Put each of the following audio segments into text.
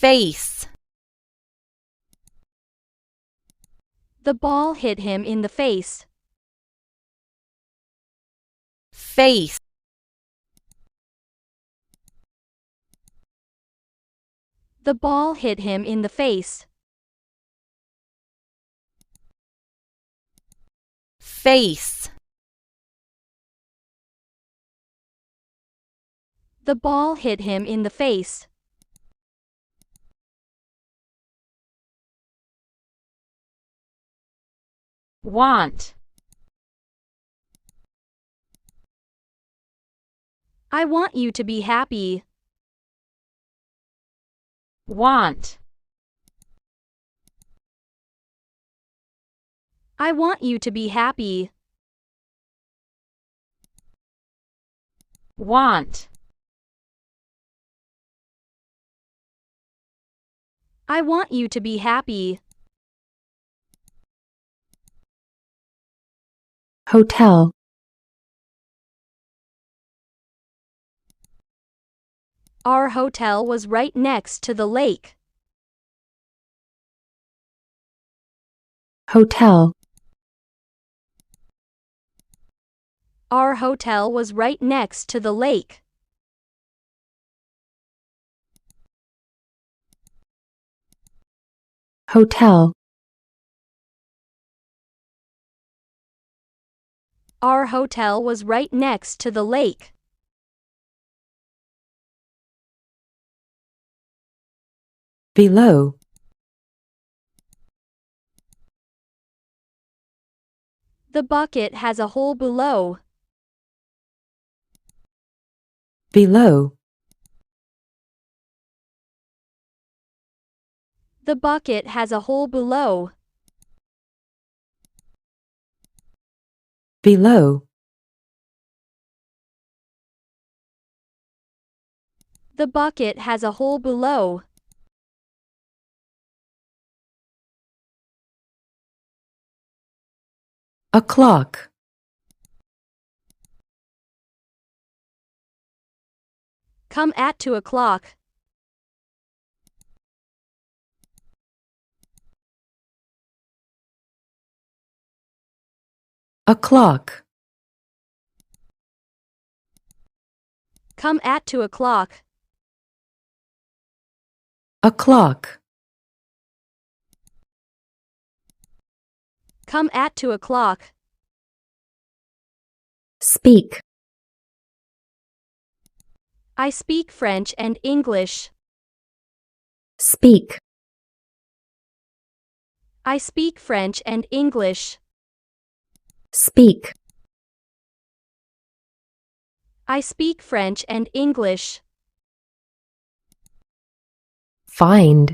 face. The ball hit him in the face. Face. The ball hit him in the face. Face. The ball hit him in the face. Want. I want you to be happy. Want. I want you to be happy. Want. I want you to be happy. Hotel. Our hotel was right next to the lake. Hotel. Our hotel was right next to the lake. Hotel. Our hotel was right next to the lake. Below. The bucket has a hole below. Below. The bucket has a hole below. Below. The bucket has a hole below. O'clock. Come at 2 o'clock. O'clock. Come at 2 o'clock. O'clock. Come at 2 o'clock. Speak. I speak French and English. Speak. I speak French and English. Speak. I speak French and English. Find.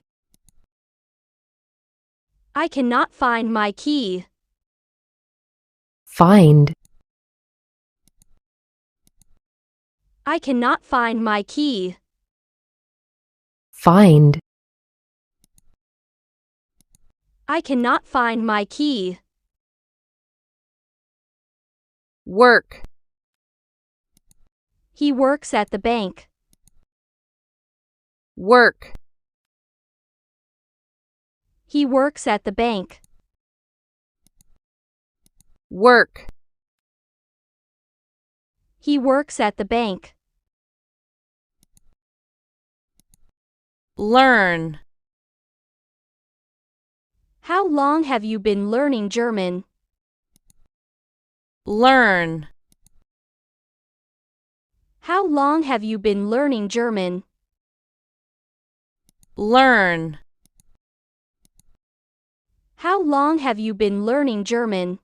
I cannot find my key. Find. I cannot find my key. Find. I cannot find my key. Work. He works at the bank. Work. He works at the bank. Work. He works at the bank. Learn. How long have you been learning German? Learn. How long have you been learning German? Learn. How long have you been learning German?